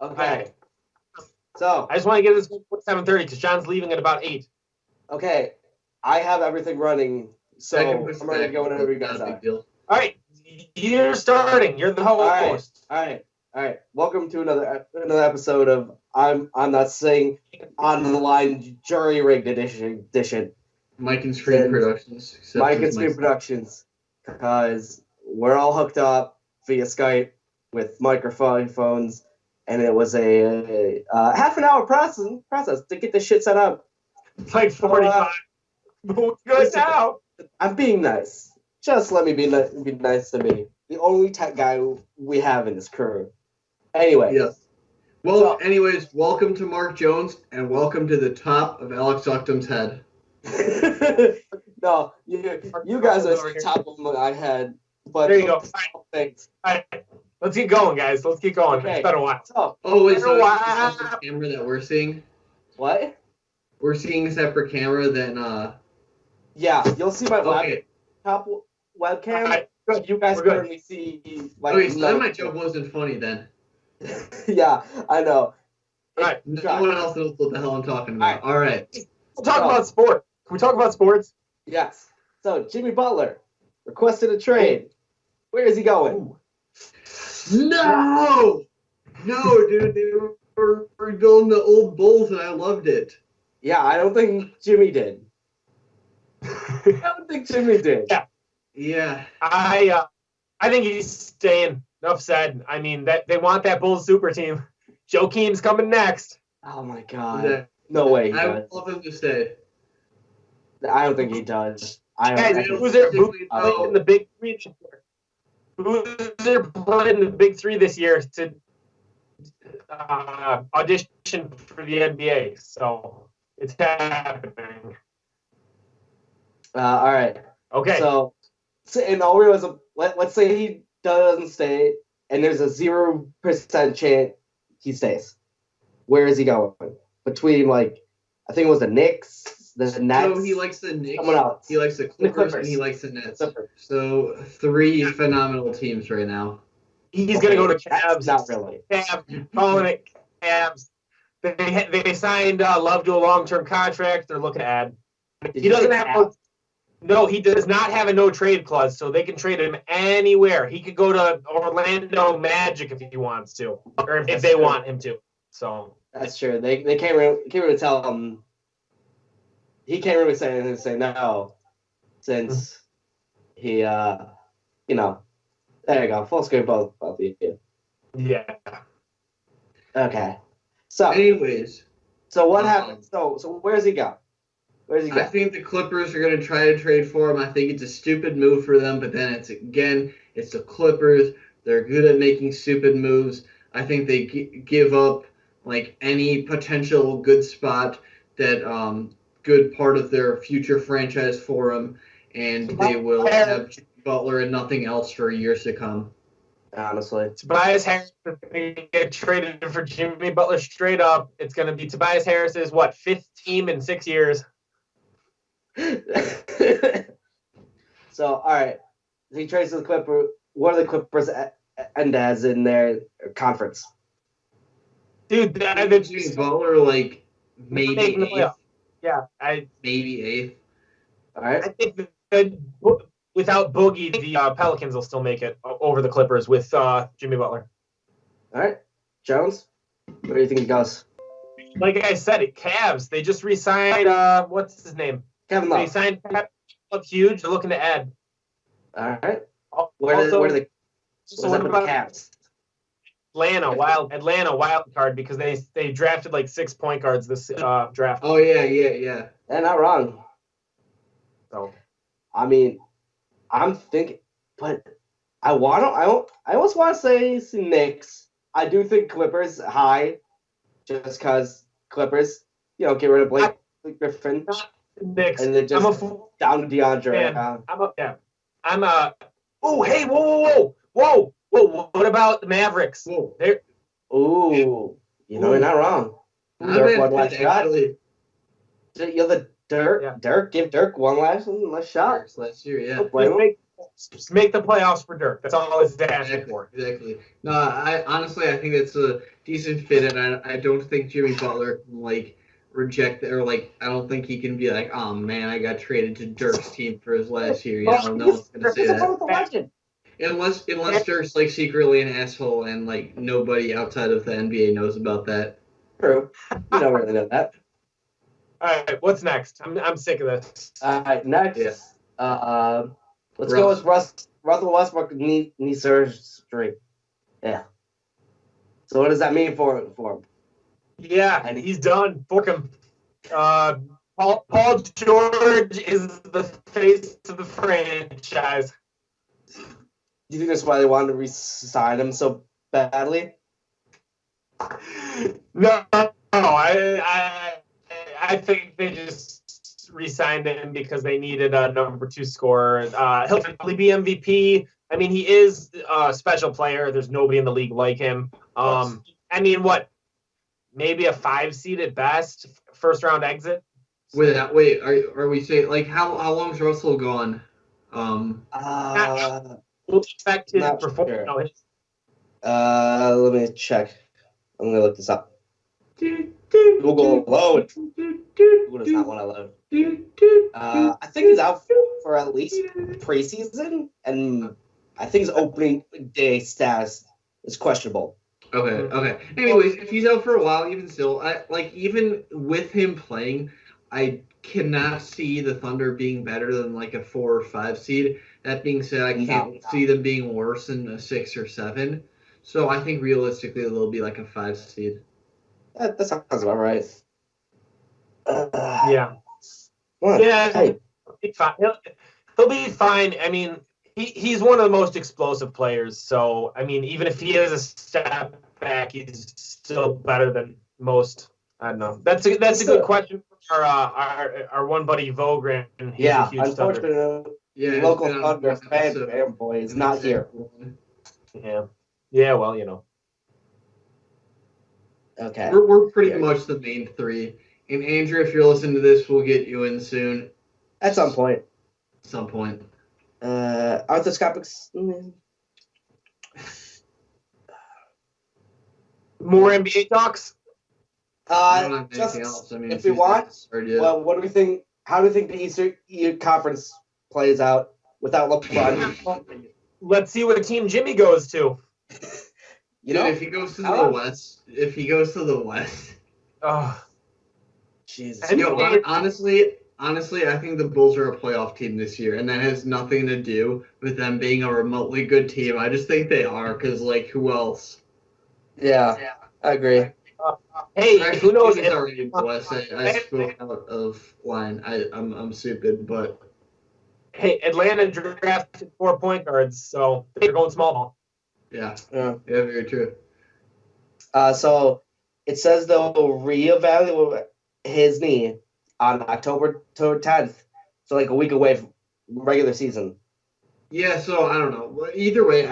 Okay. So I just want to get this before 7:30 because John's leaving at about 8. okay, I have everything running, so I'm ready to go whenever you guys are. All right, you're starting. You're the host. All right. Welcome to another episode of I'm Not Sayin on the Line Jury Rigged edition. Mike and Screen Productions. Mike and Screen Productions, because we're all hooked up via Skype with microphones, and it was a half an hour process to get this shit set up. It's like 45. Who's good now? I'm being nice. Just let me be nice to me. The only tech guy we have in this crew. Anyway. Yes. Well, anyways, welcome to Mark Jones, and welcome to the top of Alex Octum's head. No, you guys are the top of my head. But there you go. Thanks. All right. Let's get going, guys. Let's get going. Okay. It's been a while. Wait, so it's the camera that we're seeing? What? We're seeing a separate camera than, Yeah, you'll see my laptop webcam. Right. Good. You guys currently see... Okay, so then my joke wasn't funny then. Yeah, I know. All right. No one else knows what the hell I'm talking about. All right. We'll talk about sports. Can we talk about sports? Yes. So, Jimmy Butler requested a trade. Where is he going? Ooh. No, dude, they were rebuilding the old Bulls, and I loved it. Yeah, I don't think Jimmy did. Yeah. I think he's staying. Enough said. I mean, that they want that Bulls super team. Joakim's coming next. Oh my God. No way. I would love him to stay. I don't think he does. Who's there playing in the Big Three this year? Who's there playing in the Big Three this year to audition for the NBA? So it's happening. All right. Okay. So in all realism, let's say he doesn't stay, and there's a 0% chance he stays. Where is he going? Between, I think it was the Knicks, the Nets. So he likes the Knicks. Someone else. He likes the Clippers, and he likes the Nets. So 3 phenomenal teams right now. He's going to go to Cavs. Not really. Cavs. Calling it Cavs. They signed Love to a long-term contract. They're looking to add. He doesn't have no, he does not have a no-trade clause, so they can trade him anywhere. He could go to Orlando Magic if he wants to, or if they want him to. So that's true. They can't really tell him. He can't really say no, since he there you go, full screen both of you. Yeah. Okay. So anyways, so what happened? So where's he go? I think the Clippers are going to try to trade for him. I think it's a stupid move for them, but then it's the Clippers. They're good at making stupid moves. I think they give up any potential good spot that good part of their future franchise for him, and they will have Jimmy Butler and nothing else for years to come. Honestly, Tobias Harris is going to get traded for Jimmy Butler straight up. It's going to be Tobias Harris's 5th team in 6 years. So, all right. He trades to the Clippers. What are the Clippers end as in their conference? Dude, Jimmy Butler, maybe 8th. Yeah, maybe 8th. All right. I think that without Boogie, the Pelicans will still make it over the Clippers with Jimmy Butler. All right. Jones, where do you think he goes? Like I said, Cavs. They just re-signed, what's his name? Kevin Love. They signed Kevin Love huge. They're looking to add. All right. Where are the Cavs? Atlanta wild card because they drafted 6 point guards this draft. Oh yeah. They're not wrong. So, I mean, I'm thinking, but I almost want to say Knicks. I do think Clippers high, just because Clippers, get rid of Blake Griffin. Knicks. And then just down to DeAndre. Oh, hey, whoa. What about the Mavericks? Whoa. You're not wrong. Dirk one last shot. You're the Dirk. Yeah. Dirk, give Dirk one last shot. Last year, yeah. make the playoffs for Dirk. That's all it's asking for. Exactly. No, I honestly I think it's a decent fit, and I don't think Jimmy Butler can like reject it, or like I don't think he can be like, oh man, I got traded to Dirk's team for his last year. You know, no one's gonna say that. Unless Dirk's like secretly an asshole and like nobody outside of the NBA knows about that. True. You don't really know that. All right, what's next? I'm sick of this. All right, next. Yeah. Let's go with Russell Westbrook knee surgery. Yeah. So what does that mean for him? Yeah, and he's done. Fork him. Paul George is the face of the franchise. Do you think that's why they wanted to re-sign him so badly? No, I think they just re-signed him because they needed a number 2 scorer. He'll probably be MVP. I mean, he is a special player. There's nobody in the league like him. I mean, what? Maybe a 5 seed at best, first round exit. Wait, are we saying like how long's Russell gone? We'll expect his performance. Sure. Let me check. I'm gonna look this up. Google load. Google does not want to load. I think he's out for at least preseason, and I think his opening day status is questionable. Okay. Anyways, if he's out for a while, even still, even with him playing, I cannot see the Thunder being better than like a 4 or 5 seed. That being said, I can't see them being worse than a 6 or 7. So I think realistically they'll be like a 5 seed. That sounds about right. Yeah. Hey. He'll be fine. I mean, he's one of the most explosive players. So, I mean, even if he is a step back, he's still better than most. I don't know. That's a good question for our one buddy Vogran. Yeah, unfortunately, local Thunder fan boy is not here. Yeah. Well, you know. Okay. We're pretty much the main 3. And Andrew, if you're listening to this, we'll get you in soon. At some point. Arthroscopics. More NBA talks? If we want, well, what do we think? How do you think the Eastern Conference plays out without LeBron? Let's see what team Jimmy goes to. If he goes to the West. Oh, Jesus. Honestly, I think the Bulls are a playoff team this year, and that has nothing to do with them being a remotely good team. I just think they are, because, like, who else? Yeah, I agree. Hey, who knows? It's already blessed. I spoke out of line. I'm stupid, but... Hey, Atlanta drafted 4 point guards, so they're going small ball. Yeah, very true. So it says they'll reevaluate his knee on October 10th, so like a week away from regular season. Yeah, so I don't know. Either way,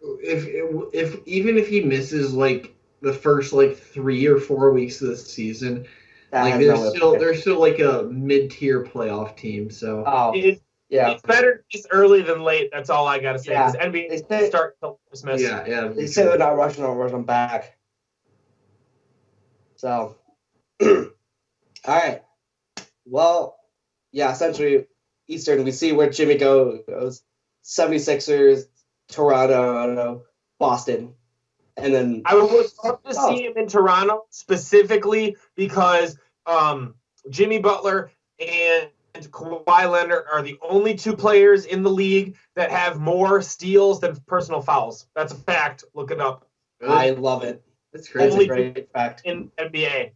if even if he misses like the first like 3 or 4 weeks of the season, like they're still like a mid-tier playoff team. So it's better just early than late. That's all I gotta say. Because NBA start till Christmas. Yeah. They say they're not rushing back. So, all right. Well, yeah. Essentially, Eastern. We see where Jimmy goes. 76ers, Toronto, Boston, and then I would love to see him in Toronto specifically because Jimmy Butler and Kawhi Leonard are the only 2 players in the league that have more steals than personal fouls. That's a fact. Look it up. I love it. That's crazy. That's a great fact. In NBA.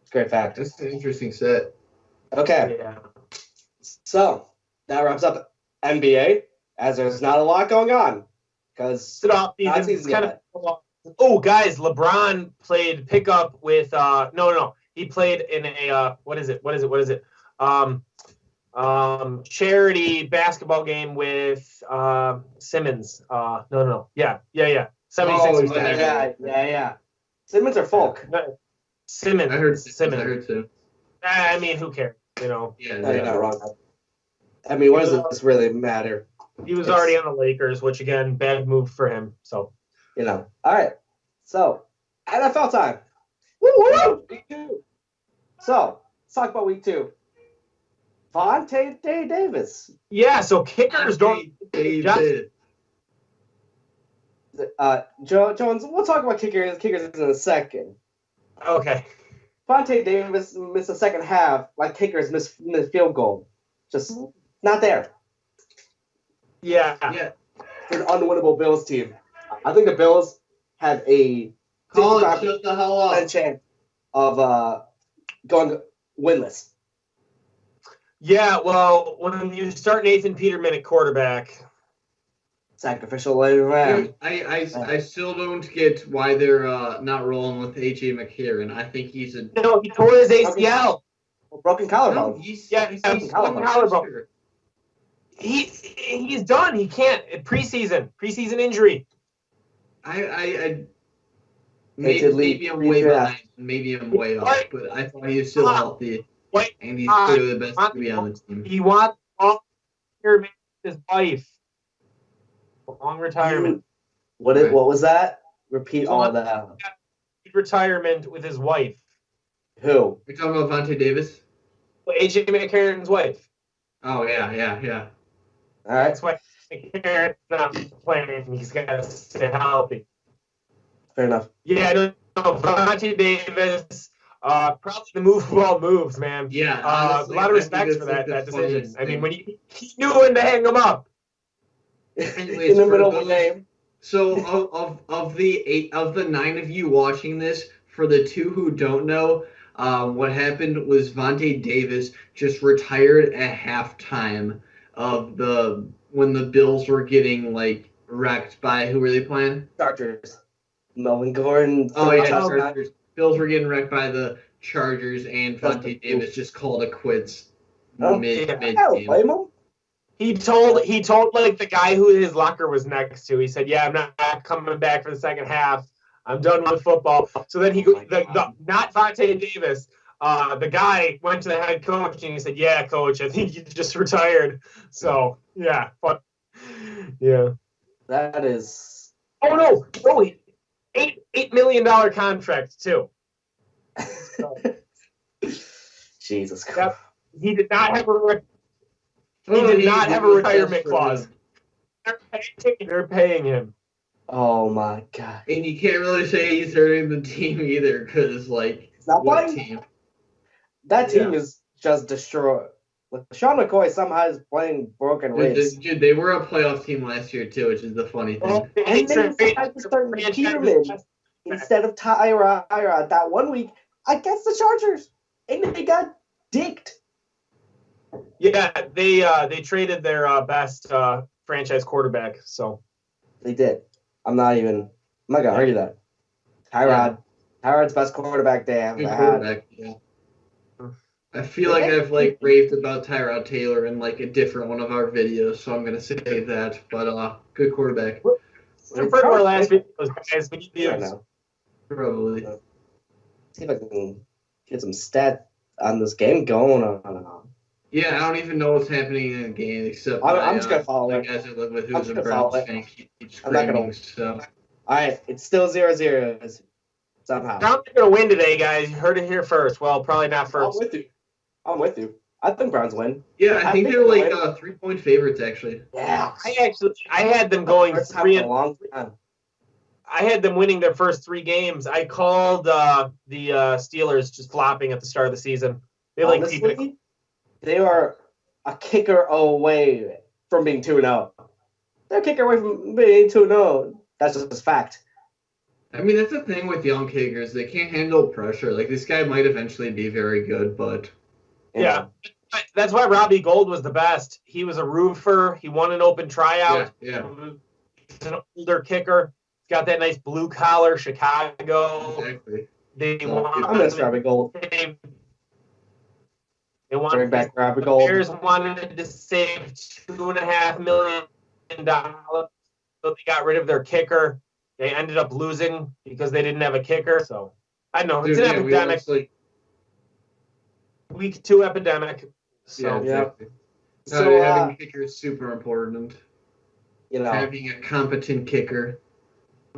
It's a great fact. That's an interesting set. Okay. Yeah. So that wraps up NBA, as there's not a lot going on. Because it's kind of guys, LeBron played pickup with no. He played in a what is it? Charity basketball game with Simmons. No. Yeah. 76ers. Yeah. Simmons or Folk? Simmons. I heard Simmons. I mean, who cares? You know. Yeah, you're not wrong. I mean, what does this really matter? He was already on the Lakers, which again, bad move for him. So, All right. So, NFL time. Woo! Week 2. So, let's talk about week 2. Vontae Davis. yeah. So kickers don't. Jones, we'll talk about kickers in a second. Okay. Vontae Davis missed the second half like kickers miss field goal. Just not there. Yeah. Yeah. It's an unwinnable Bills team. I think the Bills have a Shut the hell up. chance of going winless. Yeah. Well, when you start Nathan Peterman at quarterback, Sacrificial later round. I still don't get why they're not rolling with A.J. McCarron. I think he's a no, he tore his ACL. Broken collarbone. No, he's broken collarbone. He's done. He can't preseason injury. Maybe I'm way behind. Maybe I'm way off, but I thought he was still healthy, and he's clearly the best to be on the team. He wants his wife. Long retirement. What was that? Repeat all of that. Retirement with his wife. Who? You're talking about Vontae Davis? AJ McCarron's wife. Oh yeah. All right. That's why McCarron's not playing. He's got to stay healthy. Fair enough. Yeah, no, Vontae Davis. Probably the move of all moves, man. Yeah. Honestly, a lot of respect for that decision. I mean, when he knew when to hang him up. Anyways, in the middle of the game. So of the 9 of you watching this, for the 2 who don't know, what happened was Vontae Davis just retired at halftime when the Bills were getting wrecked by who were they playing? Chargers. Melvin Gordon. Oh yeah, Chargers. Bills were getting wrecked by the Chargers, and Vontae Davis just called it quits mid game. He told the guy who his locker was next to. He said, "Yeah, I'm not coming back for the second half. I'm done with football." So then not Vontae Davis. The guy went to the head coach and he said, "Yeah, coach, I think you just retired." So yeah, but yeah. That is. Oh no! $8 million contract too. So, Jesus Christ. He did not have a. He did not have a retirement clause. They're paying him. Oh my God. And you can't really say he's hurting the team either, because it's not what playing. Team? That team is just destroyed. Sean McCoy somehow is playing broken ribs. Dude, they were a playoff team last year too, which is the funny thing. And they decided to start Peterman instead of Tyrod that 1 week against the Chargers, and they got dicked. Yeah, they traded their best franchise quarterback. So they did. I'm not gonna argue that. Tyrod's best quarterback they have had. Yeah. I feel like I've raved about Tyrod Taylor in a different one of our videos, so I'm gonna say that. But good quarterback. For our last videos, guys, we need views. Probably. See if I can get some stat on this game going on. Yeah, I don't even know what's happening in the game except I'm just gonna follow it. Guys are with who's a Browns fan keep screaming. So. All right, it's still 0-0 somehow. Browns are gonna win today, guys. You heard it here first. Well, probably not first. I'm with you. I think Browns win. Yeah, I think they're 3-point favorites actually. Yeah. I had them going 3 a long time. I had them winning their first 3 games. I called the Steelers just flopping at the start of the season. Honestly, they are a kicker away from being 2-0. They're a kicker away from being 2-0. That's just fact. I mean, that's the thing with young kickers. They can't handle pressure. This guy might eventually be very good, but... Yeah. That's why Robbie Gould was the best. He was a roofer. He won an open tryout. Yeah. He's an older kicker. He's got that nice blue collar, Chicago. Exactly. I miss Robbie Gould. They wanted bring back Robbie Gould. Bears wanted to save $2.5 million, so they got rid of their kicker. They ended up losing because they didn't have a kicker. So I know it's an epidemic. Week 2 epidemic. So exactly. So, having a kicker is super important. you know, Having a competent kicker.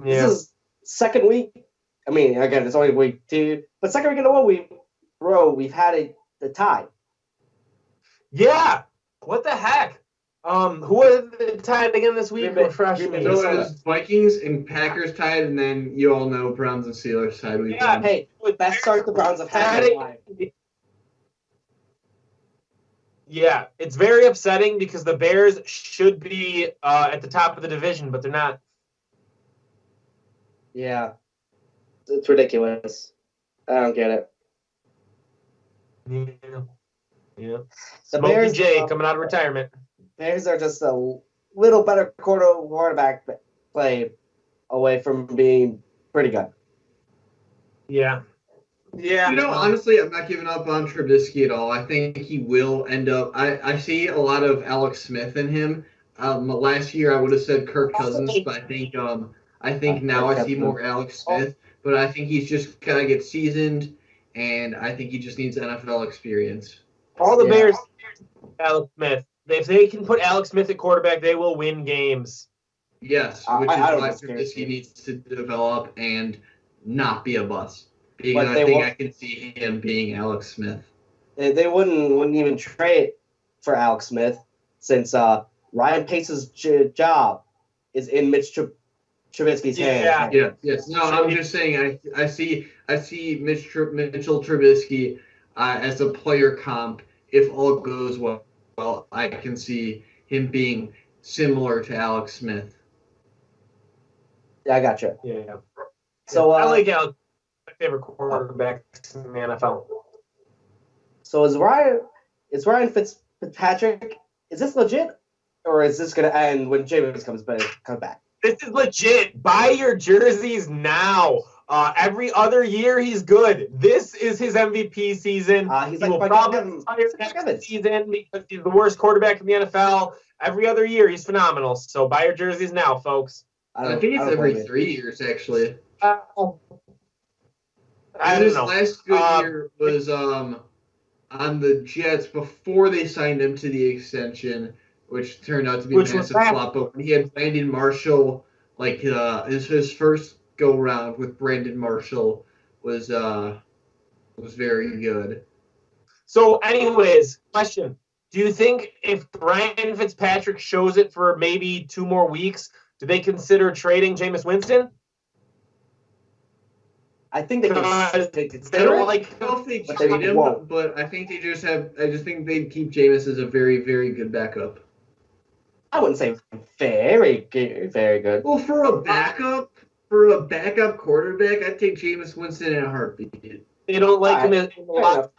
Yeah. this is second week. I mean, again, it's only week 2, but second week in a row, we've had the tie. Yeah. What the heck? Who was tied again this week? Green Bay- Refresh Green Bay, me. So it Minnesota. was Vikings and Packers tied, and then you all know Browns and Steelers tied. Week Yeah, one. Hey, best start the Browns have had in life. Yeah, it's very upsetting because the Bears should be at the top of the division, but they're not. Yeah, it's ridiculous. I don't get it. Yeah. The Smokey Bears, J coming out of retirement. Bears are just a little better quarterback play away from being pretty good. Yeah. Yeah. Honestly, I'm not giving up on Trubisky at all. I think he will end up. I see a lot of Alex Smith in him. Last year I would have said Kirk Cousins, but I think now I see more Alex Smith. But I think he's just gotta get seasoned, and I think he just needs NFL experience. All the Bears, Alex Smith. If they can put Alex Smith at quarterback, they will win games. Yes, which is why Trubisky needs to develop and not be a bust. Because I think I can see him being Alex Smith. They wouldn't even trade for Alex Smith since Ryan Pace's job is in Mitch Trubisky's hands. Yeah. Yes. No, I'm just saying. I see Mitchell Trubisky as a player comp. If all goes well, I can see him being similar to Alex Smith. Yeah, I gotcha. Yeah. So I like Alex. My favorite quarterback in the NFL. So is Ryan Fitzpatrick? Is this legit, or is this going to end when Jameis comes back? This is legit. Buy your jerseys now. Every other year he's good. This is his MVP season. He will probably retire next season because he's the worst quarterback in the NFL. Every other year he's phenomenal. So buy your jerseys now, folks. I think it's every 3 years actually. I don't know. His last good year was on the Jets before they signed him to the extension, which turned out to be a massive flop. But when he had Brandon Marshall, like his first go round with Brandon Marshall was very good. So, anyways, question: do you think if Ryan Fitzpatrick shows it for maybe 2 more weeks, do they consider trading Jameis Winston? I think they can. They don't like him, but I think I just think they'd keep Jameis as a very, very good backup. I wouldn't say very good. Well, for a backup quarterback, I'd take Jameis Winston in a heartbeat. They don't like him in a lot.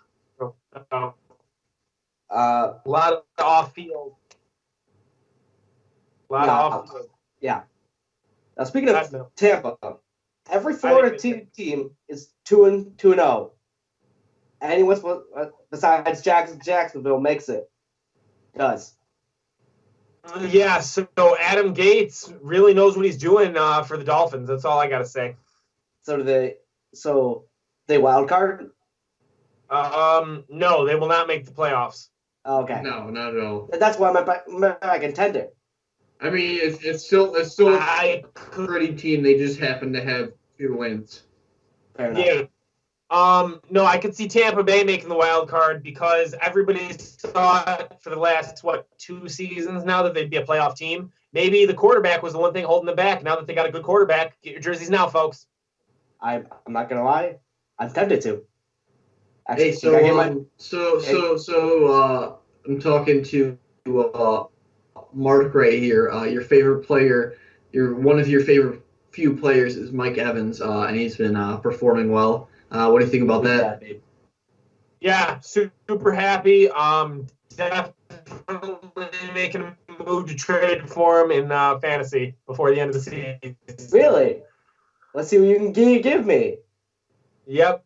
A lot of off-field. Yeah. Now speaking of Tampa, every Florida team is 2-0. Anyone besides Jacksonville makes it. Does. Yeah, so Adam Gates really knows what he's doing for the Dolphins. That's all I got to say. So they wild card? No, they will not make the playoffs. Okay. No, not at all. That's why I'm a contender. I mean, it's still a pretty team. They just happen to have 2 wins. Fair enough. Yeah. No, I could see Tampa Bay making the wild card because everybody's thought for the last 2 seasons now that they'd be a playoff team. Maybe the quarterback was the one thing holding them back. Now that they got a good quarterback, get your jerseys now, folks. I'm not gonna lie, I'm tempted to. Actually, I'm talking to Mark Gray here. Your favorite player, one of your favorite few players is Mike Evans, and he's been performing well. What do you think about that? Yeah, super happy. Definitely making a move to trade for him in fantasy before the end of the season. Really? Let's see what you can give me. Yep.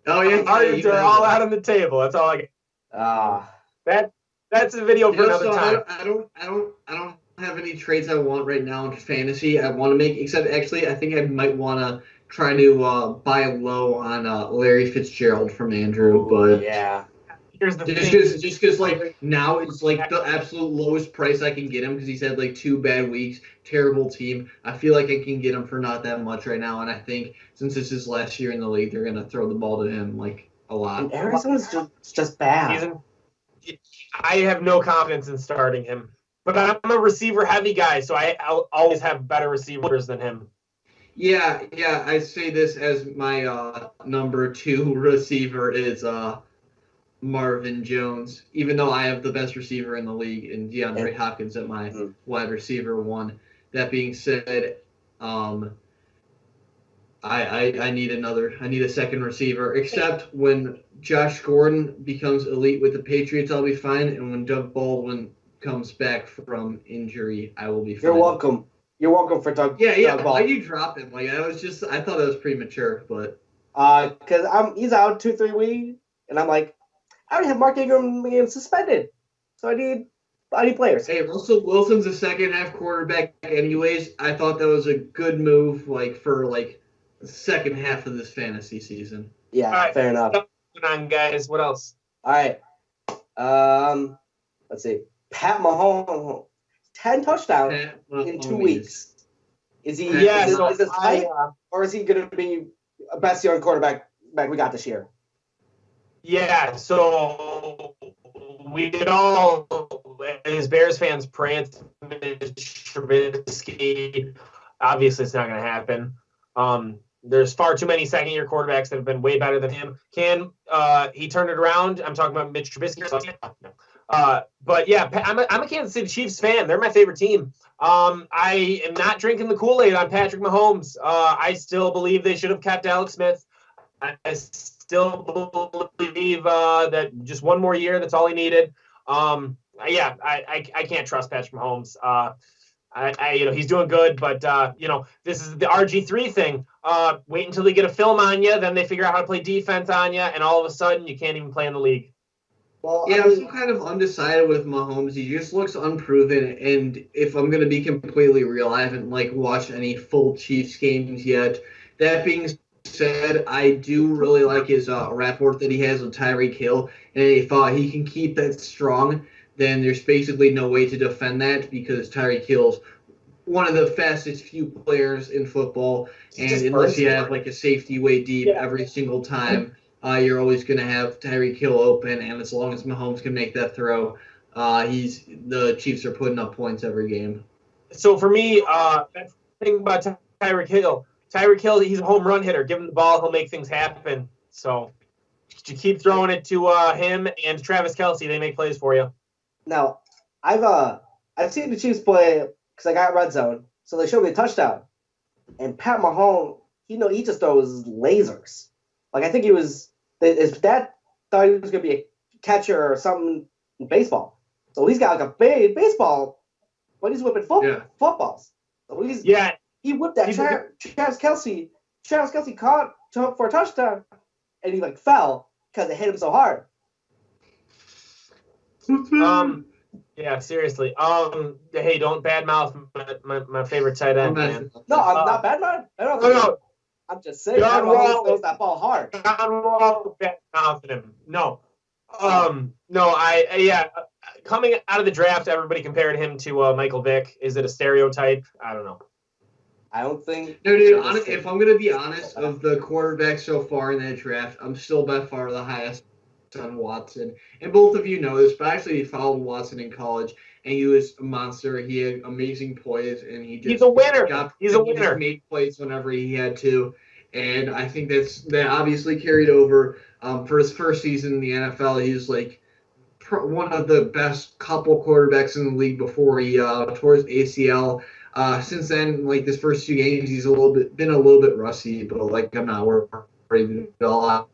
Oh yeah. Cards are all out on the table. That's all I get. That's a video for another time. I don't have any trades I want right now in fantasy. I want to make, except actually, I think I might want to try to buy low on Larry Fitzgerald from Andrew, but yeah, here's the thing. Just because like now it's like the absolute lowest price I can get him because he's had like 2 bad weeks, terrible team. I feel like I can get him for not that much right now, and I think since this is last year in the league, they're gonna throw the ball to him like a lot. And Arizona's just bad. I have no confidence in starting him, but I'm a receiver heavy guy, so I'll always have better receivers than him. Yeah, I say this as my number 2 receiver is Marvin Jones, even though I have the best receiver in the league and DeAndre Hopkins at my wide receiver 1. That being said, I need a second receiver, except when Josh Gordon becomes elite with the Patriots, I'll be fine, and when Doug Baldwin comes back from injury, I will be fine. You're welcome for Doug. Yeah. Doug Why Baldwin. do you drop him? Like I thought that was premature, but because he's out 2-3 weeks, and I'm like, I already have Mark Ingram being suspended, so I need players. Hey, Russell Wilson's a second half quarterback anyways. I thought that was a good move for the second half of this fantasy season. Yeah, right, fair enough. Come on, guys. What else? All right. Let's see. Pat Mahomes, 10 touchdowns in 2 weeks. Is he? Yeah. Is this hype, or is he going to be a best young quarterback we got this year? Yeah. So we did all, as Bears fans, pray it's Trubisky. Obviously, it's not going to happen. There's far too many second-year quarterbacks that have been way better than him. Can he turn it around? I'm talking about Mitch Trubisky. But yeah, I'm a Kansas City Chiefs fan. They're my favorite team. I am not drinking the Kool-Aid on Patrick Mahomes. I still believe they should have kept Alex Smith. I still believe that just one more year, that's all he needed. I can't trust Patrick Mahomes. He's doing good, but this is the RG3 thing. Wait until they get a film on you, then they figure out how to play defense on you, and all of a sudden you can't even play in the league. Well, yeah, I'm still kind of undecided with Mahomes. He just looks unproven, and if I'm going to be completely real, I haven't watched any full Chiefs games yet. That being said, I do really like his rapport that he has with Tyreek Hill, and if he can keep that strong, then there's basically no way to defend that because Tyreek Hill's one of the fastest few players in football, and unless you have a safety way deep every single time, you're always going to have Tyreek Hill open, and as long as Mahomes can make that throw, the Chiefs are putting up points every game. So for me, that's the thing about Tyreek Hill. Tyreek Hill, he's a home run hitter. Give him the ball, he'll make things happen. So you keep throwing it to him and Travis Kelce. They make plays for you. Now, I've seen the Chiefs play because I got Red Zone, so they showed me a touchdown. And Pat Mahomes, he just throws lasers. I think his dad thought he was going to be a catcher or something in baseball. So he's got a big baseball, but he's whipping footballs. So he whipped that Travis Kelce. Travis Kelce caught for a touchdown, and he fell because it hit him so hard. Yeah, seriously. Hey, don't badmouth my favorite tight end, man. No, I'm not badmouth. No. I'm just saying. John Wall throws that ball hard. John Wall badmouthed him. No. Coming out of the draft, everybody compared him to Michael Vick. Is it a stereotype? I don't know. I don't think. No, dude. If I'm gonna be honest, of the quarterbacks so far in that draft, I'm still by far the highest on Watson. And both of you know this, but actually, he followed Watson in college, and he was a monster. He had amazing poise, and he's a winner. He's a winner. He winner. Made plays whenever he had to, and I think that obviously carried over for his first season in the NFL. He was one of the best couple quarterbacks in the league before he tore his ACL. Since then, this first 2 games, he's been a little bit rusty, but I'm not worried at all.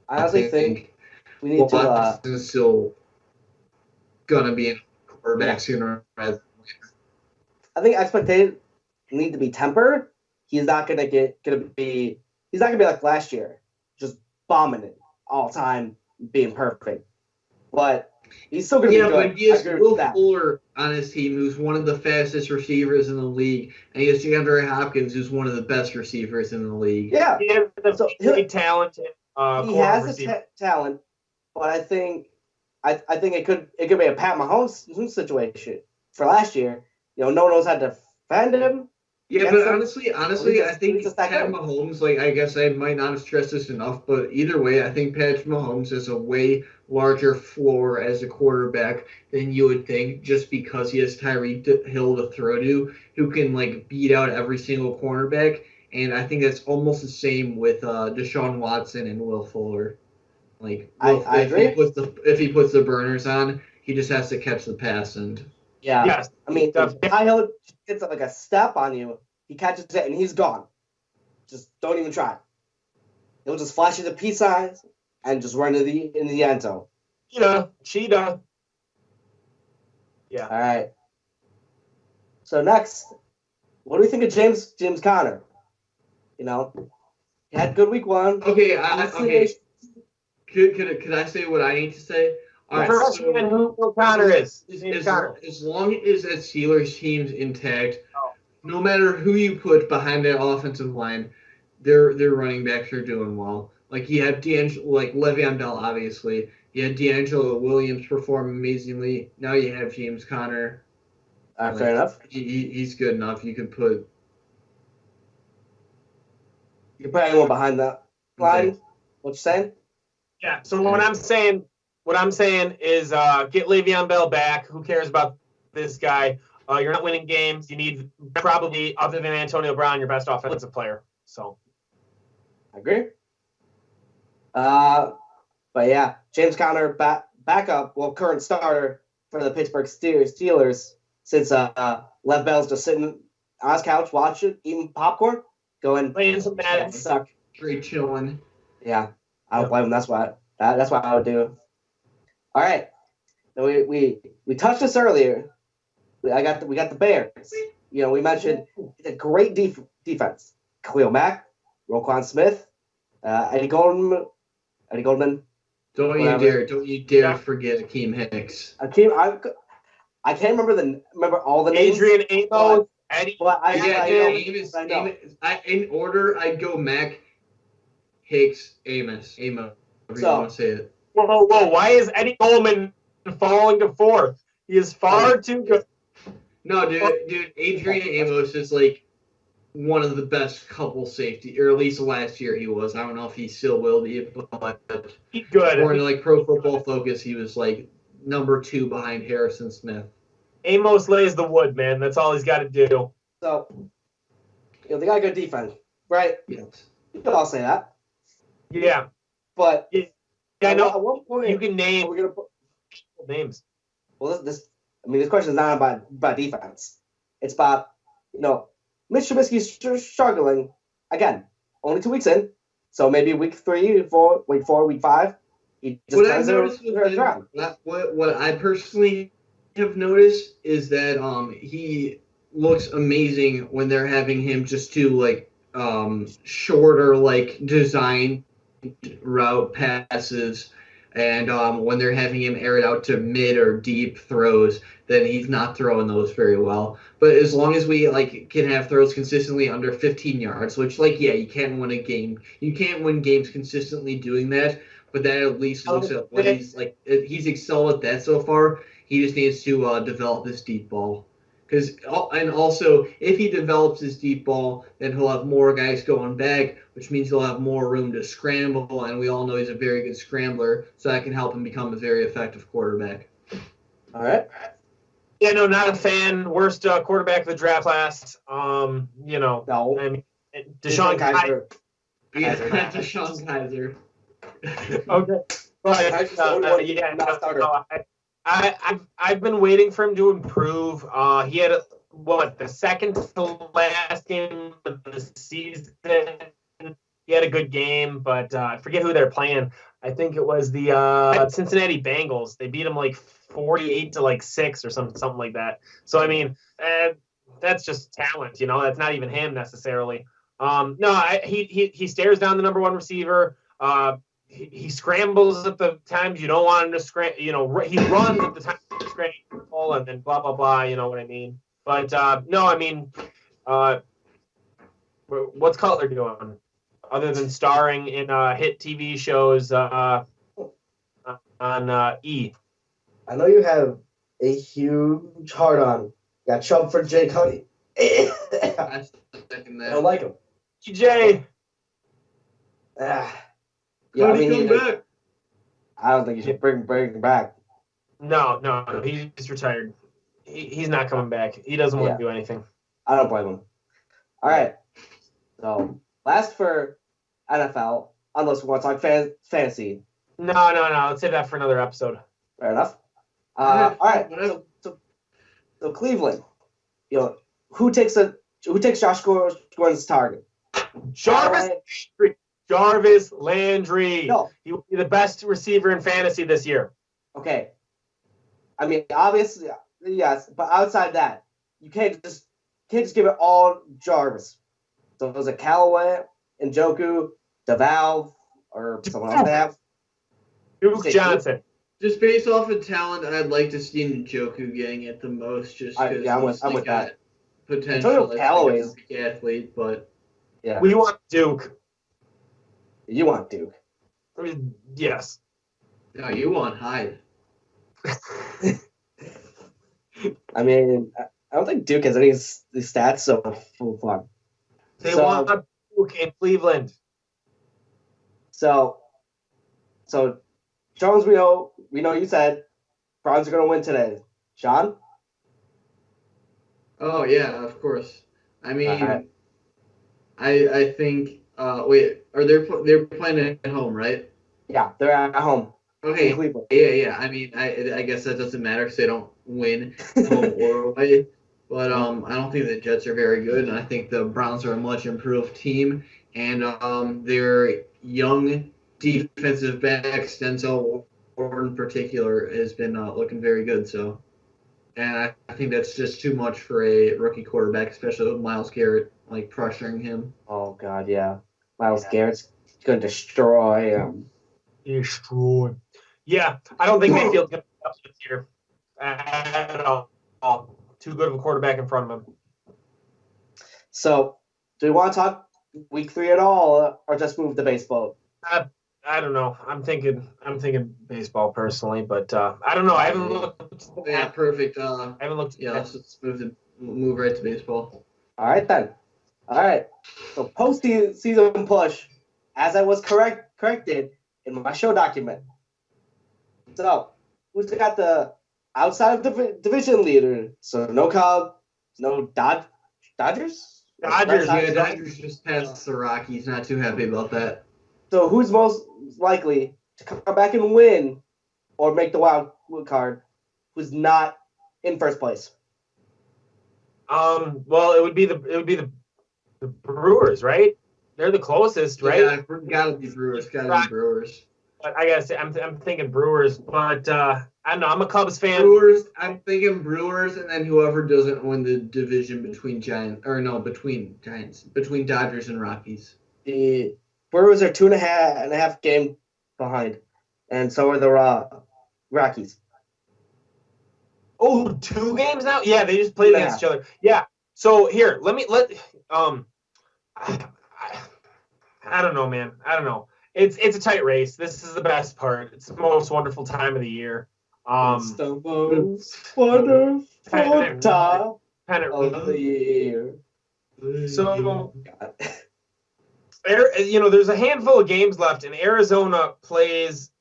I honestly think we need to. Watson's still gonna be in quarterback sooner. I think expectations need to be tempered. He's not gonna be like last year, just bombing it all time, being perfect. But he's still gonna be good. But he has Will Fuller on his team, who's one of the fastest receivers in the league, and he has DeAndre Hopkins, who's one of the best receivers in the league. Yeah, he's talented. He has the talent, but I think it could be a Pat Mahomes situation for last year. No one knows how to defend him. Yeah, but honestly, I think just that Pat good. Mahomes, I guess I might not have stressed this enough, but either way, I think Patrick Mahomes has a way larger floor as a quarterback than you would think, just because he has Tyreek Hill to throw to, who can beat out every single cornerback. And I think that's almost the same with Deshaun Watson and Will Fuller. I agree. If he puts the burners on, he just has to catch the pass and. Yeah. Yes. I mean, Ty Hill gets a step on you, he catches it, and he's gone. Just don't even try. He'll just flash you the peace signs and just run in the end zone. Cheetah. Yeah. All right. So next, what do we think of James Conner? He had good week 1. Okay, okay. Could I say what I need to say? All right, so who Will Conner is. As long as that Steelers team's intact, no matter who you put behind that offensive line, their running backs are doing well. You have Le'Veon Bell, obviously. You had D'Angelo Williams perform amazingly. Now you have James Conner. Fair enough. He's good enough. You could put anyone behind that line. What you saying? Yeah. So what I'm saying is get Le'Veon Bell back. Who cares about this guy? You're not winning games. You need probably, other than Antonio Brown, your best offensive player. So I agree. But yeah, James Conner backup, current starter for the Pittsburgh Steelers since Lev Bell's just sitting on his couch watching, eating popcorn, playing some Madden. Suck. Straight chilling. Yeah, I don't blame him. That's what I would do. All right, so we touched this earlier. We got the Bears. We mentioned it's a great defense. Khalil Mack, Roquan Smith, Eddie Goldman. Don't you dare forget Akeem Hicks. I can't remember all the names. Adrian Amos, Eddie. But Amos. In order, I'd go Mack, Hicks, Amos. However you want to say it. Whoa! Why is Eddie Goldman falling to fourth? He is far too good. No, dude, Adrian Amos is one of the best couple safety, or at least last year he was. I don't know if he still will be, but he's good. Or in Pro Football Focus, he was number 2 behind Harrison Smith. Amos lays the wood, man. That's all he's got to do. So, they got a good defense, right? Yes. You could all say that. Yeah. But I know. At one point, you can name we're gonna put names. Well, this question is not about defense. It's about Mitch Trubisky's struggling again. Only 2 weeks in, so maybe week 3, 4, week 4, week 5. He just turns it around. What I personally have noticed is that he looks amazing when they're having him just do shorter design route passes, and when they're having him air it out to mid or deep throws, then he's not throwing those very well. But as long as we can have throws consistently under 15 yards, which you can't win a game. You can't win games consistently doing that, but that at least looks at what he's excelled at that so far. He just needs to develop this deep ball. And also, if he develops his deep ball, then he'll have more guys going back, which means he'll have more room to scramble, and we all know he's a very good scrambler, so that can help him become a very effective quarterback. All right. Yeah, no, not a fan. Worst quarterback of the draft class. No. I mean, Deshaun Kaiser. Yeah, Deshaun Kaiser. Okay. But, I've been waiting for him to improve. He had the second to last game of the season. He had a good game, but I forget who they're playing. I think it was the Cincinnati Bengals. They beat him 48-6 or something like that. So I mean, that's just talent, That's not even him necessarily. He stares down the number 1 receiver. He scrambles at the times you don't want him to scramble. He runs at the time to scramble, and then blah blah blah. You know what I mean? But no, I mean, what's Cutler doing other than starring in hit TV shows? on E. I know you have a huge heart on. Got Trump for Jake Honey. I I second that. don't like him. TJ. Ah. How'd he he- come back? I don't think you should bring him back. No, he's retired. He's not coming back. He doesn't want to do anything. I don't blame him. All right. So last for NFL, unless we want to talk fantasy. No. Let's save that for another episode. Fair enough. Yeah, All right. whatever. So Cleveland, who takes Josh Gordon's target? Jarvis Landry. No. He will be the best receiver in fantasy this year. Okay. I mean, obviously, yes, but outside that, you can't just give it all Jarvis. So was it Callaway, Njoku, DeValve, or someone else they have? Duke Johnson. Just based off of talent, I'd like to see Njoku getting it the most, just because I'm with that. Potential as Callaway a big athlete, but Yeah. We want Duke. You want Duke. I mean, yes. no, you want Hyde. I mean, I don't think Duke has any stats so far. They want Duke in Cleveland. So Jones, we know you said Browns are going to win today. Sean? Oh yeah, of course. I mean, Alright. I think. Wait, they're playing at home, right? Yeah, they're at home. Okay. In Cleveland. Yeah. I mean, I guess that doesn't matter because they don't win home or away. But I don't think the Jets are very good, and I think the Browns are a much improved team. And their young defensive back, Denzel Ward in particular, has been looking very good. So, and I think that's just too much for a rookie quarterback, especially with Myles Garrett pressuring him. Oh, God, yeah. Myles Garrett's going to destroy him. Destroy. Yeah, I don't think Mayfield's going to be up this year at all. Too good of a quarterback in front of him. So, do we want to talk week 3 at all, or just move to baseball? I don't know. I'm thinking baseball personally, but I don't know. I haven't looked. Yeah, perfect. I haven't looked. Yeah, let's move right to baseball. All right, then. All right. So, post-season push, as I was corrected in my show document. So, who's got the outside of division leader? So, no Cubs, no Dodgers? Dodgers. Yeah, Dodgers just passed the Rockies. Not too happy about that. So, who's most likely to come back and win or make the wild card who's not in first place? Well, it would be the Brewers, right? They're the closest, right? Yeah, gotta be Brewers. Gotta be Brewers. But I gotta say, I'm thinking Brewers, but I don't know. I'm a Cubs fan. Brewers. I'm thinking Brewers, and then whoever doesn't win the division between Dodgers and Rockies. The Brewers are 2.5 game behind, and so are the Rockies. Oh, 2 games now? Yeah, they just played against each other. Yeah. So here, I don't know, man. I don't know. It's a tight race. This is the best part. It's the most wonderful time of the year. It's the most wonderful time of the year. So, there's a handful of games left, and Arizona plays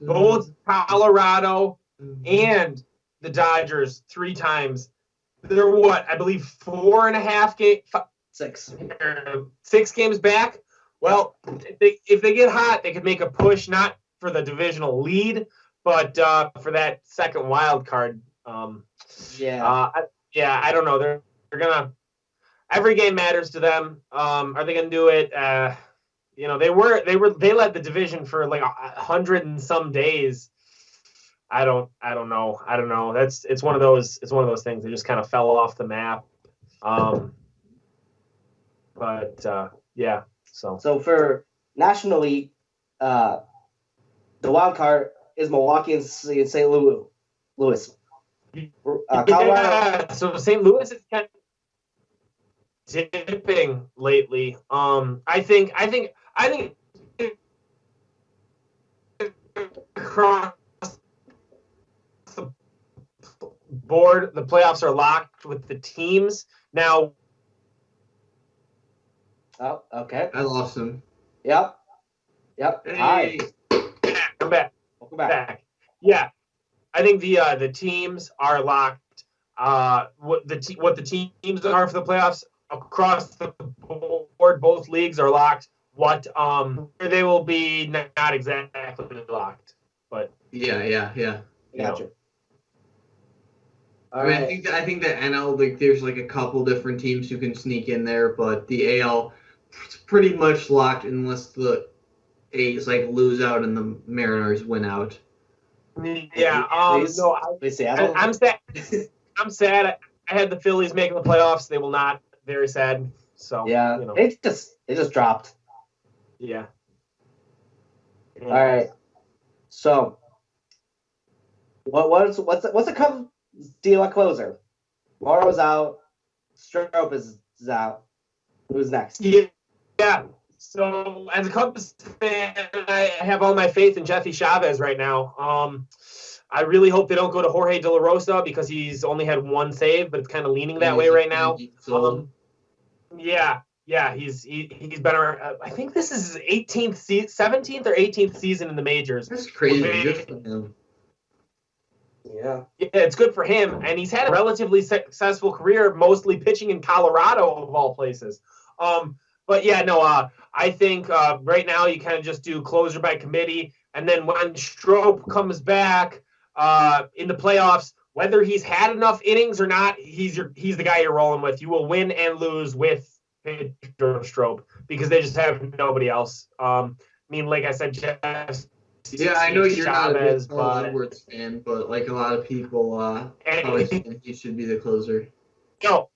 both Colorado and the Dodgers 3 times. They're I believe 4.5 games. 6 games back. Well, if they get hot, they could make a push, not for the divisional lead, but for that second wild card. I don't know. They're gonna. Every game matters to them. Are they gonna do it? They led the division for like 100 and some days. I don't know. It's one of those things. They just kind of fell off the map. Yeah. So for National League, the wild card is Milwaukee and St. Louis. Colorado. Yeah, so St. Louis is kind of dipping lately. I think across board, the playoffs are locked with the teams. Now. Oh, okay. I lost him. Yep. Hey. Hi. I'm back. Welcome back. Yeah. I think the teams are locked. What the teams are for the playoffs across the board, both leagues are locked. What where they will be not exactly locked, but Yeah. Gotcha. I mean, I think that NL, like, there's like a couple different teams who can sneak in there, but the AL it's pretty much locked unless the A's like lose out and the Mariners win out. yeah. I'm sad. I'm sad. I had the Phillies making the playoffs. They will not. Very sad. So yeah, it just dropped. Yeah. All right. So, what's the Cubs deal at closer? Morrow's out. Strop is out. Who's next? Yeah. So, as a Cubs fan, I have all my faith in Jesse Chavez right now. I really hope they don't go to Jorge De La Rosa because he's only had one save, but it's kind of leaning that way right now. Yeah, he's been around. I think this is his 17th or 18th season in the majors. That's crazy. Good for him. Yeah, it's good for him, and he's had a relatively successful career, mostly pitching in Colorado of all places. But yeah, no, I think right now you kind of just do closer by committee, and then when Strop comes back in the playoffs, whether he's had enough innings or not, he's the guy you're rolling with. You will win and lose with Pedro Strop because they just have nobody else. I mean, like I said, yeah, I know you're Chavez, not a big Carl Edwards fan, but like a lot of people probably think he should be the closer. No,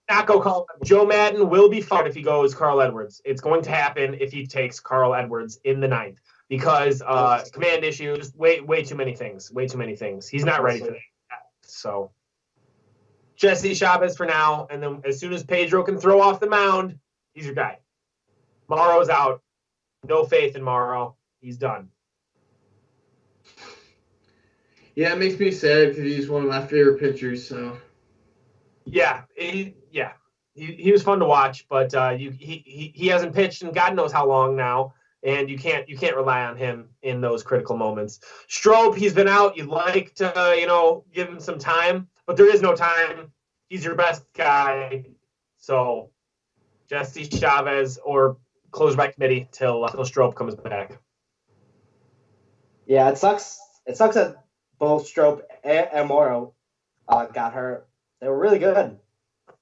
not go Carl Edwards. Joe Madden will be fired if he goes Carl Edwards. It's going to happen if he takes Carl Edwards in the ninth because command issues, way too many things. He's not ready for that. So Jesse Chavez for now, and then as soon as Pedro can throw off the mound, he's your guy. Morrow's out. No faith in Morrow. He's done. Yeah, it makes me sad because he's one of my favorite pitchers. So. Yeah, he was fun to watch, but he hasn't pitched in God knows how long now, and you can't rely on him in those critical moments. Strop, he's been out. You'd like to give him some time, but there is no time. He's your best guy, so Jesse Chavez or close by committee till Strop comes back. Yeah, it sucks. It sucks that both Strop and Morrow got hurt. They were really good.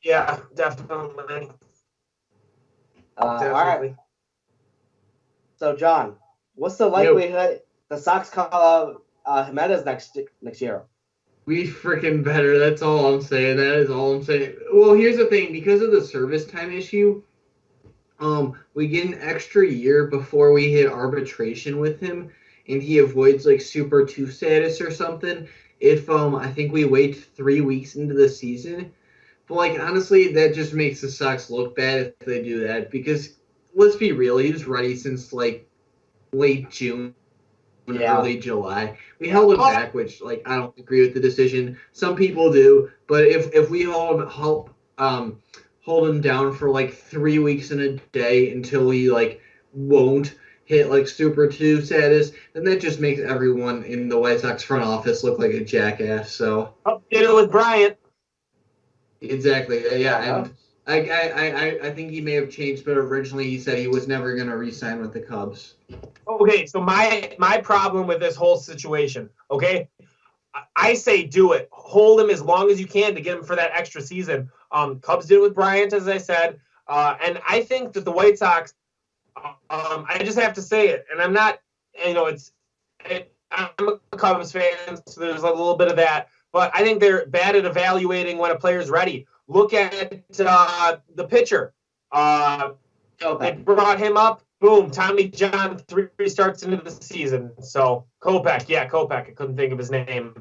Yeah, definitely. All right. So, John, what's the likelihood the Sox call Jimenez next year? We freaking better. That's all I'm saying. That is all I'm saying. Well, here's the thing. Because of the service time issue, we get an extra year before we hit arbitration with him, and he avoids like Super 2 status or something. If I think we wait 3 weeks into the season. But like honestly, that just makes the Sox look bad if they do that because let's be real, he was ready since like late June, early July. We held him back, which like I don't agree with the decision. Some people do, but if we hold him down for like 3 weeks in a day until he like won't hit like Super 2 status, then that just makes everyone in the White Sox front office look like a jackass. So did it with Bryant. Exactly. Yeah, and I think he may have changed, but originally he said he was never going to re-sign with the Cubs. Okay, so my problem with this whole situation, okay, I say do it. Hold him as long as you can to get him for that extra season. Cubs did it with Bryant, as I said, and I think that the White Sox, I just have to say it, and I'm not, I'm a Cubs fan, so there's a little bit of that. But I think they're bad at evaluating when a player's ready. Look at the pitcher. They brought him up. Boom, Tommy John 3 starts into the season. So Kopech. I couldn't think of his name.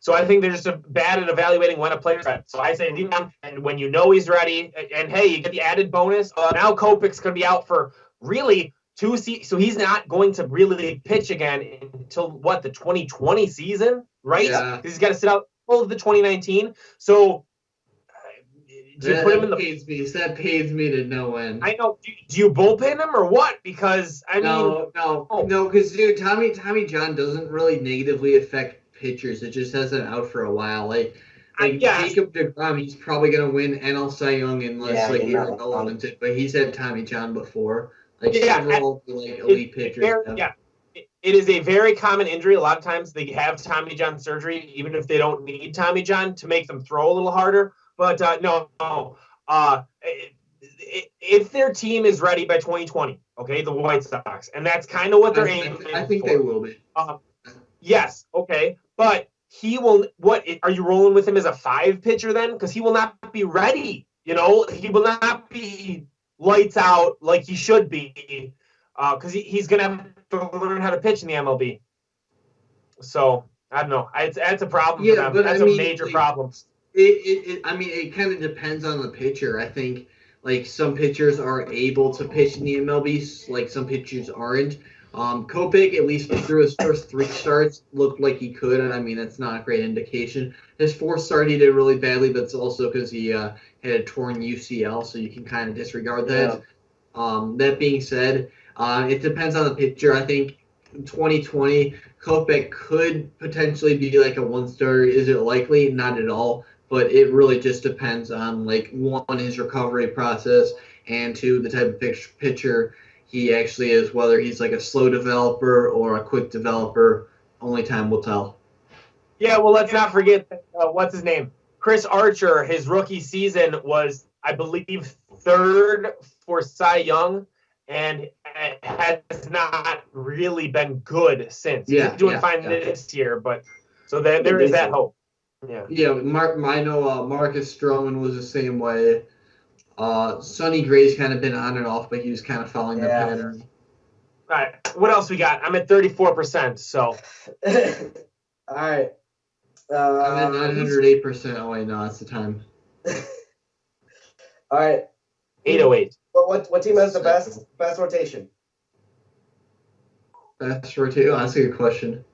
So I think they're just bad at evaluating when a player's ready. So I say leave him, and when you know he's ready, and hey, you get the added bonus. Now Kopech's going to be out for really 2 seasons. So he's not going to really pitch again until, the 2020 season, right? Yeah. He's got to sit out. of the 2019. So do you put him in the? That pains me to no end. I know. Do you bullpen him or what? Because no, because dude, Tommy John doesn't really negatively affect pitchers. It just has them out for a while. Like Jacob deGrom, he's probably gonna win NL Cy Young unless Aaron Nola wins it. But he's had Tommy John before. Several elite pitchers. It is a very common injury. A lot of times they have Tommy John surgery, even if they don't need Tommy John, to make them throw a little harder. But no. If their team is ready by 2020, okay, the White Sox, and that's kind of what they're aiming for. I think they will be. Yes, okay, but he will. What are you rolling with him as a 5 pitcher then? Because he will not be ready. He will not be lights out like he should be. Because he's gonna have to learn how to pitch in the MLB. So I don't know. That's a problem for them. That's a major problem. It kind of depends on the pitcher. I think some pitchers are able to pitch in the MLB, like some pitchers aren't. Kopech, at least through his first 3 starts, looked like he could. And I mean, that's not a great indication. His 4th start, he did really badly, but it's also because he had a torn UCL, so you can kind of disregard that. Yeah. That being said, it depends on the pitcher. I think 2020, Kopech could potentially be like a 1-starter. Is it likely? Not at all. But it really just depends on, 1, his recovery process, and 2, the type of pitcher he actually is, whether he's a slow developer or a quick developer. Only time will tell. Yeah, well, let's not forget, what's his name? Chris Archer, his rookie season was, I believe, 3rd for Cy Young, and has not really been good since. He's doing fine this year, but so there is that hope. Yeah. Yeah, I know Marcus Stroman was the same way. Sonny Gray's kind of been on and off, but he was kind of following the pattern. All right, what else we got? I'm at 34%, so. All right. I'm at 908%. Oh, wait, no, that's the time. All right. 808. What team has the best rotation? Best rotation? Oh, that's a good question.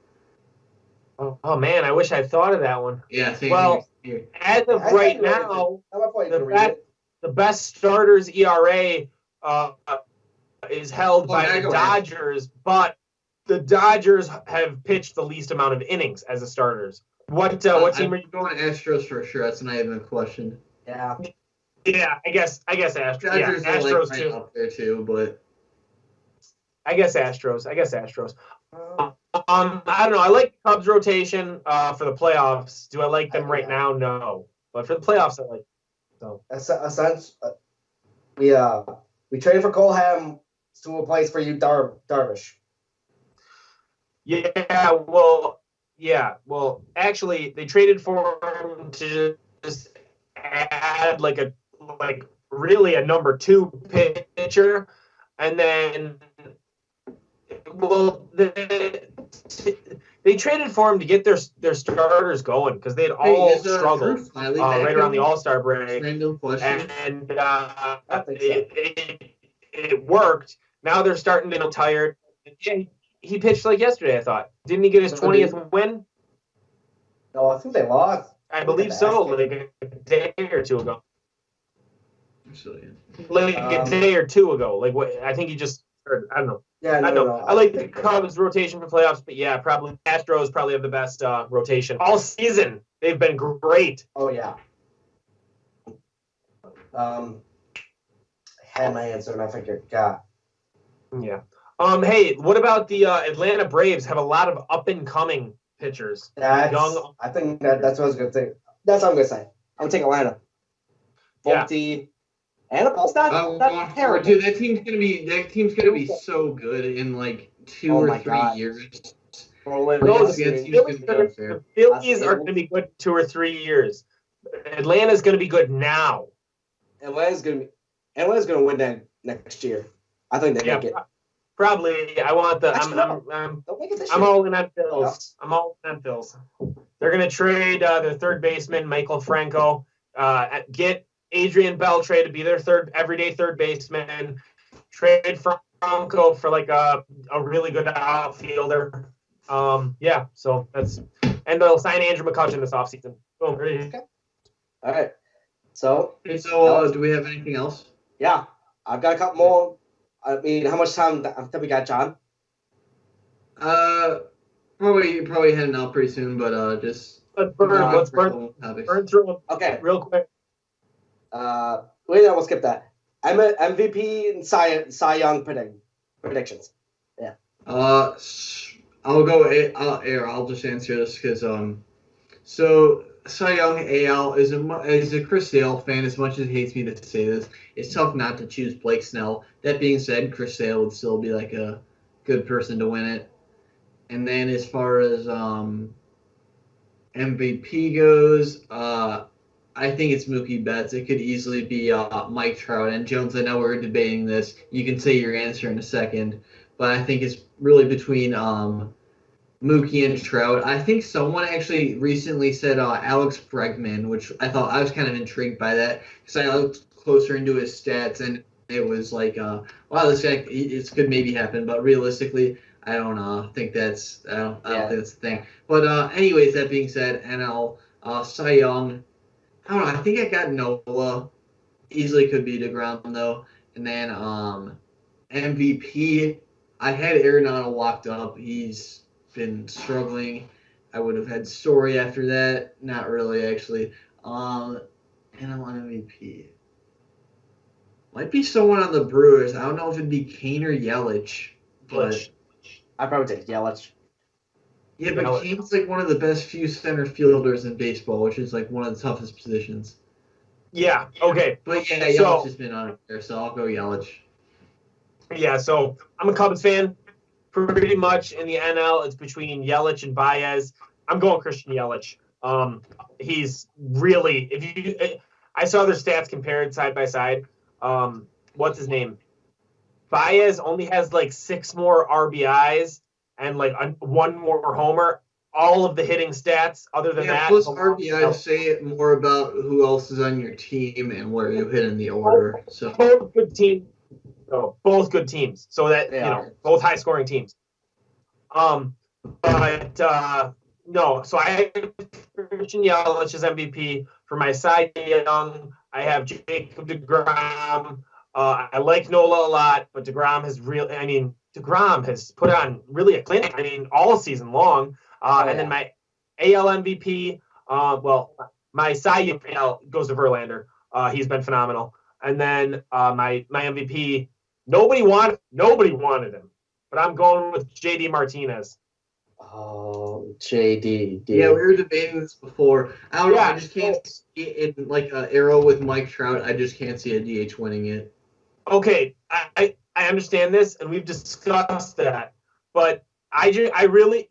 Oh man, I wish I'd thought of that one. Yeah, same here. As of right now, the best starters ERA is held by the Dodgers, but the Dodgers have pitched the least amount of innings as the starters. What team are you going? Astros for sure. That's not even a question. Yeah. Yeah, I guess Astros. Dodgers are Astros too. Up there too, but I guess Astros. I don't know. I like Cubs rotation for the playoffs. Do I like them right now? No, but for the playoffs, I like. So we traded for Coleham to replace for you Darvish. Well, actually, they traded for him to just add really a number 2 pitcher, and then they traded for him to get their starters going because they had all struggled right around the All-Star break, and it worked. Now they're starting to get tired. He pitched yesterday, I thought. Didn't he get his 20th win? No, I think they lost. I believe so, a day or 2 ago. A day or 2 ago. I think he just started. I don't know. Yeah, no. I like the Cubs rotation for playoffs, but yeah, probably Astros probably have the best rotation all season. They've been great. Oh yeah. I had my answer and I forgot. Yeah. Hey, what about the Atlanta Braves? Have a lot of up and coming pitchers. I think that's what I was gonna say. That's what I'm gonna say. I'm gonna take Atlanta. Volpe. Annibal's not terrible. Dude, that team's gonna be so good in 2 or 3 years. The Phillies are gonna be good in 2 or 3 years. Atlanta's gonna be good now. Atlanta's gonna win that next year. I think they make it. Probably. I want the. I'm all in on Phils. I'm all in on Phils. They're gonna trade their third baseman Michael Franco. Get Adrian Beltre to be their everyday third baseman. Trade Franco for a really good outfielder. So that's and they'll sign Andrew McCutchen this offseason. Boom. Okay. All right. So. Do we have anything else? Yeah, I've got a couple more. I mean, how much time have we got, John? Probably heading out pretty soon, but just let's burn through them. Okay, real quick. Wait, we'll skip that. MVP and Cy Young predictions. Yeah. I'll go. I'll just answer this because so Cy Young AL is a Chris Sale fan. As much as he hates me to say this, it's tough not to choose Blake Snell. That being said, Chris Sale would still be like a good person to win it. And then as far as MVP goes, I think it's Mookie Betts. It could easily be Mike Trout. And Jones, I know we're debating this. You can say your answer in a second. But I think it's really between Mookie and Trout. I think someone actually recently said Alex Bregman, which I was kind of intrigued by that. Because I looked closer into his stats, and it was like, wow, this guy, it could maybe happen. But realistically, I don't think that's I don't think that's the thing. But anyways, that being said, NL Cy Young, I don't know. I think I got Nola. Easily could be DeGrom though. And then MVP, I had Arenado locked up. He's been struggling. I would have had Story after that. Not really actually. NL MVP. Might be someone on the Brewers. I don't know if it'd be Kane or Yelich, but. I'd probably take Yelich. Yeah, but Kane's like one of the best few center fielders in baseball, which is like one of the toughest positions. Yeah, okay. But yeah, Yelich has been on it there, so I'll go Yelich. Yeah, so I'm a Cubs fan. Pretty much in the NL, it's between Yelich and Baez. I'm going Christian Yelich. He's really, I saw their stats compared side by side. What's his name? Baez only has like 6 more RBIs and like 1 more homer. All of the hitting stats, other than that. Plus RBIs say it more about who else is on your team and where you hit in the order. So both good teams. Both good teams. So that both high scoring teams. No. So I have Christian Yelich as MVP for my Cy Young. I have Jacob DeGrom. I like Nola a lot, but DeGrom has put on really a clinic. All season long. And then my AL MVP, my Cy Young goes to Verlander. He's been phenomenal. And then my MVP, nobody wanted him, but I'm going with JD Martinez. Oh, JD. Dude. Yeah, we were debating this before. I don't know. I just can't see it in like an arrow with Mike Trout. I just can't see a DH winning it. Okay, I understand this, and we've discussed that, but I really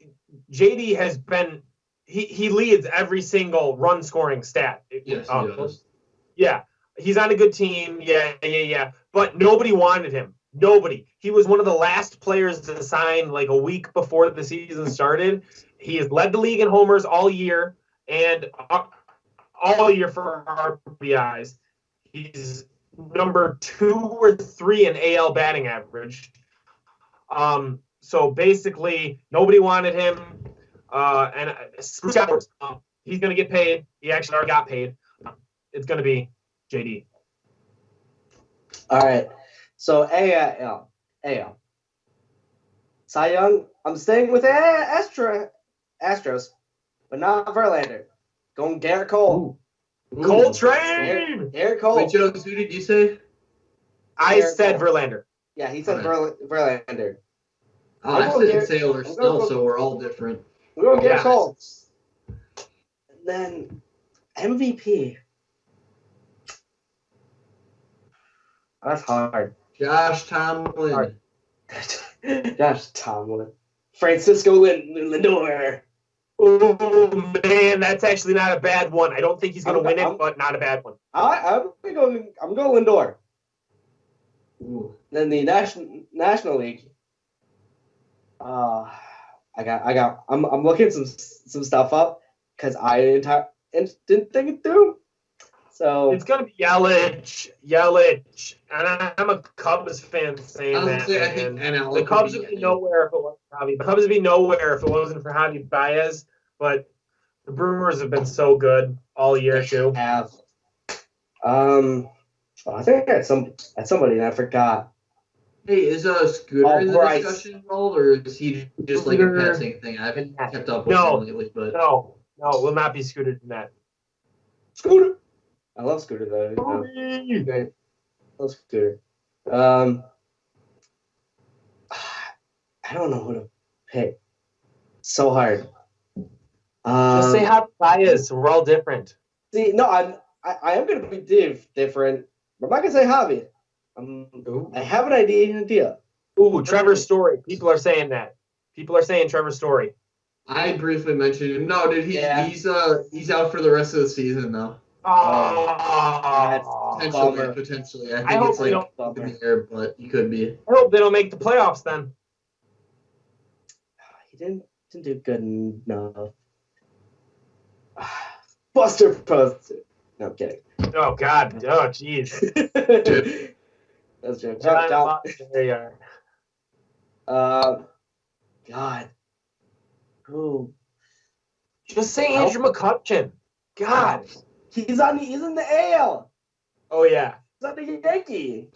JD has been he leads every single run scoring stat. Yes, he does. Yeah, he's on a good team. Yeah. But nobody wanted him. Nobody. He was one of the last players to sign like a week before the season started. He has led the league in homers all year and all year for RBIs. He's number 2 or 3 in AL batting average. So basically, nobody wanted him. And he's going to get paid. He actually already got paid. It's going to be JD. All right. So AL. Cy Young, I'm staying with Astros, but not Verlander. Going Garrett Cole. Cole Train! Garrett Cole. Wait, Joe, who did you say? I said Verlander. Yeah, he said Verlander. I said Sale or Snell, so we're all different. We're going to get Cole. And then MVP. That's hard. Josh Tomlin. Josh Tomlin. Francisco Lindor. Oh, man, that's actually not a bad one. I don't think he's going to win it, but not a bad one. I'm going Lindor. Ooh. Then the National League. I'm looking some stuff up because I didn't think it through. So it's gonna be Yelich, and I'm a Cubs fan saying that. I think NL the Cubs would be nowhere if it wasn't for Javi. The Cubs would be nowhere if it wasn't for Javi Baez. But The Brewers have been so good all year too. Have. I think I had somebody and I forgot. Hey, is Scooter in the Bryce. discussion involved, or is he just like a passing thing? I haven't kept up with him lately, but No, it will not be Scooter Gennett. Scooter. I love Scooter though. I love Scooter. I don't know who to pick. So hard. Just say how the guy is. We're all different. See, no, I am gonna be different. I'm not gonna say Javi. I have an idea. Ooh, Trevor Story. People are saying that. People are saying Trevor Story. I briefly mentioned him. No, dude, he's out for the rest of the season though. Potentially. I think it's like up in the air, but he could be. I hope they don't make the playoffs then. He didn't do good enough. Buster Post. No, I'm kidding. Oh God. Oh jeez. That's true. There you are. God. Who? Just say Andrew McCutcheon. God. He's in the AL. Oh yeah. He's on the Yankee.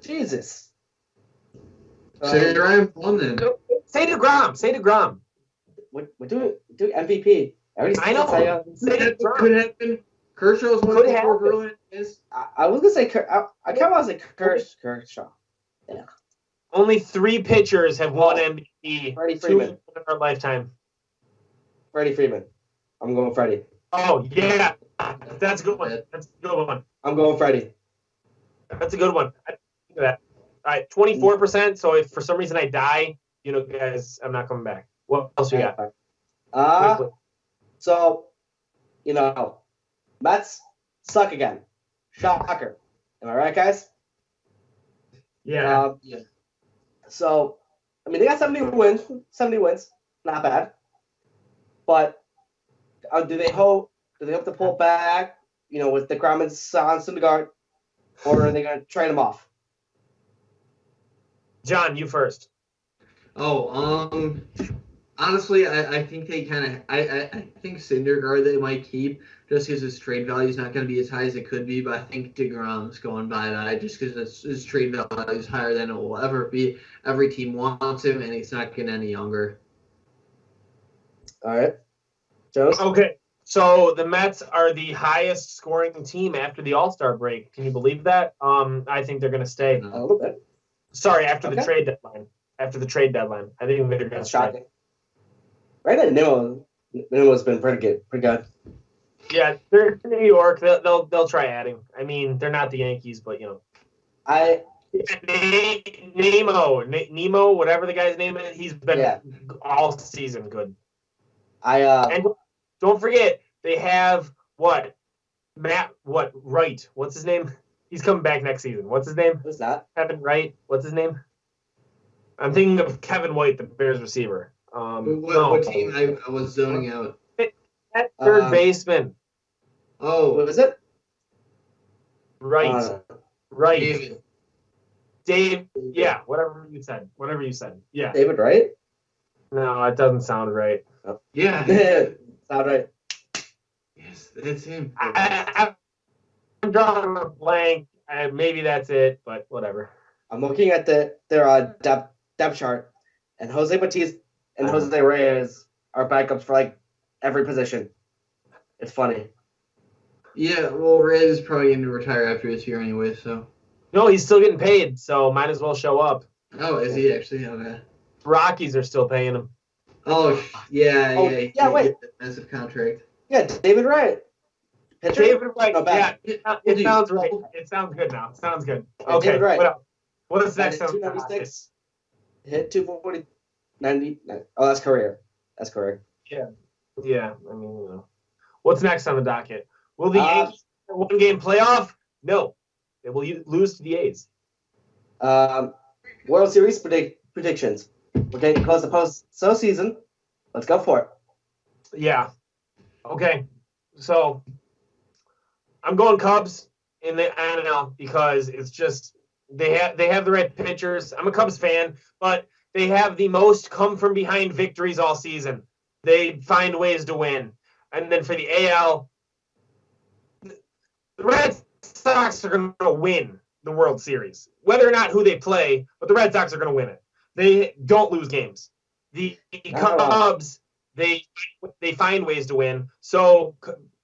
Jesus. Say Ryan Plum then. Say DeGrom. We're doing MVP. I know. Could happen. Kershaw's one of the four early. I was gonna say I kind of want to say Kershaw. Yeah. Only 3 pitchers have won MVP. Freddie Freeman. 2 in our lifetime. Freddie Freeman. I'm going Freddie. Oh yeah, that's a good one. I'm going Freddie. That's a good one. I think of that. All right, 24%. So if for some reason I die, guys, I'm not coming back. What else we got? So, Mets suck again. Shocker. Am I right, guys? Yeah. Yeah. So, I mean, they got 70 wins. 70 wins. Not bad. But do they hope to pull back, with the DeGrom and Syndergaard, or are they going to trade them off? John, you first. Honestly, I think they kind of I think Syndergaard they might keep just because his trade value is not going to be as high as it could be. But I think DeGrom's going by that just because his trade value is higher than it will ever be. Every team wants him, and he's not getting any younger. All right, Joe. Okay, so the Mets are the highest scoring team after the All-Star break. Can you believe that? I think they're going to stay. A little bit. Sorry, after the trade deadline. After the trade deadline, I think they're going to stay. Right at Nimmo's been pretty good. Yeah, they're in New York. They'll try adding. I mean, they're not the Yankees, but Nemo, whatever the guy's name is, he's been all season good. And don't forget they have Wright. What's his name? He's coming back next season. What's his name? Who's that? Kevin Wright. What's his name? I'm thinking of Kevin White, the Bears receiver. What team? I was zoning out. That third baseman. Oh, what was it? Right. Dave. Yeah, whatever you said. Yeah. David Wright? No, it doesn't sound right. Oh. Yeah. Sound right. Yes, that's him. I'm drawing a blank. Maybe that's it, but whatever. I'm looking at their depth chart, and Jose Bautista and Jose Reyes are backups for every position. It's funny. Yeah, well, Reyes is probably going to retire after this year anyway, so. No, he's still getting paid, so might as well show up. Oh, is he actually? Okay. Rockies are still paying him. Oh, yeah. Wait. Massive contract. Yeah, David Wright. Pitcher? David Wright. No, yeah, it sounds right. It sounds good now. Sounds good. Okay. David Wright. What else? What is next? 296. Hit 240. 90. Oh, that's career. Yeah. I mean, what's next on the docket? Will the Yankees win a one-game playoff? No. They will lose to the A's. World Series predictions. We're getting close to postseason. Let's go for it. Yeah. Okay. So I'm going Cubs in the NL because it's just they have the right pitchers. I'm a Cubs fan, but they have the most come from behind victories all season. They find ways to win. And then for the AL, the Red Sox are going to win the World Series. Whether or not who they play, but the Red Sox are going to win it. They don't lose games. The Cubs, they find ways to win. So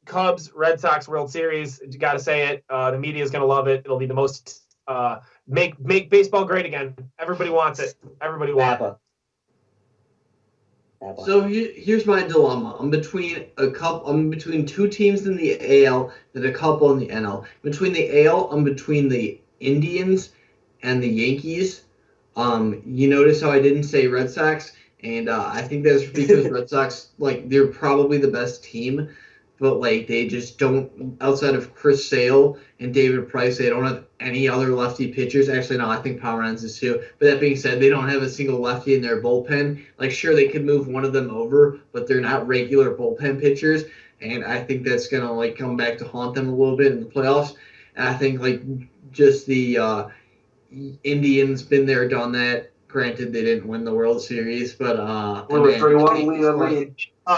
Cubs, Red Sox World Series, you got to say it. The media is going to love it. It'll be the most make baseball great again. Everybody wants it. Everybody wants it. So here's my dilemma. I'm between two teams in the AL and a couple in the NL. Between the AL, I'm between the Indians and the Yankees. You notice how I didn't say Red Sox, and I think that's because Red Sox, like, they're probably the best team, but like they just don't. Outside of Chris Sale and David Price, they don't have any other lefty pitchers. Actually, no, I think Pomeranz is too. But that being said, they don't have a single lefty in their bullpen. Like, sure, they could move one of them over, but they're not regular bullpen pitchers. And I think that's gonna like come back to haunt them a little bit in the playoffs. And I think like just the Indians been there, done that. Granted, they didn't win the World Series, but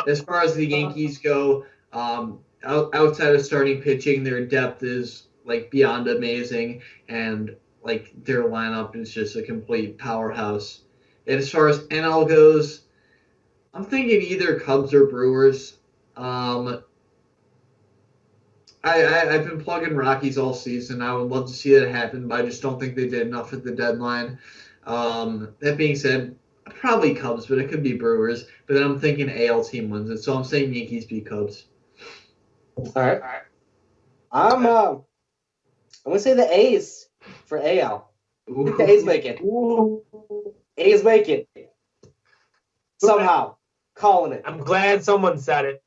as far as the Yankees go, outside of starting pitching, their depth is like beyond amazing, and like their lineup is just a complete powerhouse. And as far as NL goes, I'm thinking either Cubs or Brewers. I've been plugging Rockies all season. I would love to see that happen, but I just don't think they did enough at the deadline. That being said, probably Cubs, but it could be Brewers. But then I'm thinking AL team wins it, so I'm saying Yankees beat Cubs. All right. I'm gonna say the A's for AL. I think the A's make it. A's make it. Somehow. Calling it. I'm glad someone said it.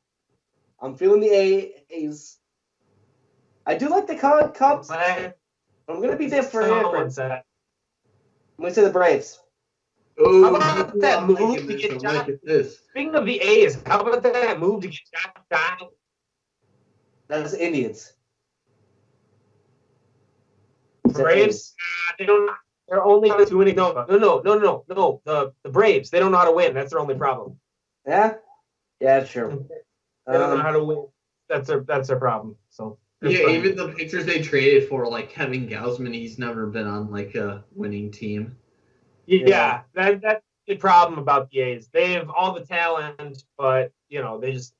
I'm feeling the A's. I do like the Cubs. I'm gonna be different. Someone said it. I'm gonna say the Braves. Oh, how about that move to get Josh? Speaking of the A's, how about that move to get Josh Donaldson? That's Indians. Braves, they don't. They're only doing no. The Braves, they don't know how to win. That's their only problem. Yeah, true. They don't know how to win. That's their problem. So yeah, even the pitchers they traded for, like Kevin Gausman, he's never been on like a winning team. Yeah, that's the problem about the A's. They have all the talent, but they just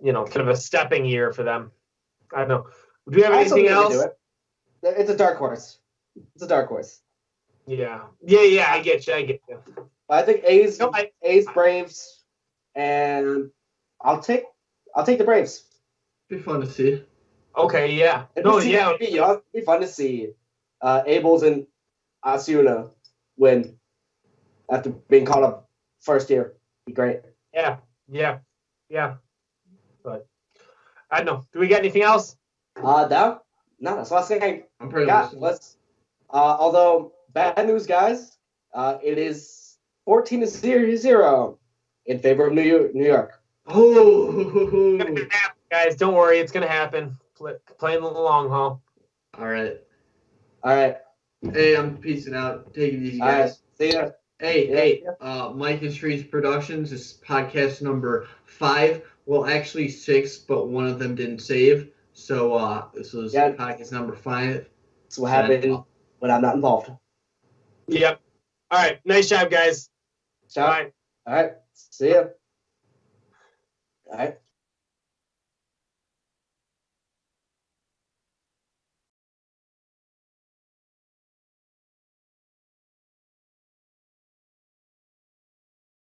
kind of a stepping year for them. I don't know. Do you have anything else? It's a dark horse. Yeah. I get you. I think A's, Braves, and I'll take the Braves. Be fun to see. Okay, yeah. It'd be fun to see Abels and Asuna win after being called up first year. Be great. Yeah. But I don't know. Do we got anything else? No, that's the last thing I'm pretty although bad news, guys, it is 14-0 in favor of New York. Oh, guys, don't worry, it's gonna happen. Playing the long haul. All right. Hey, I'm peacing out. Take it easy, guys. Right. See ya. Hey. Mike and Streets Productions is podcast number 5. Well, actually 6, but one of them didn't save. So this was podcast number 5. That's what happened when I'm not involved. Yep. All right. Nice job, guys. Bye. All right. See ya. All right.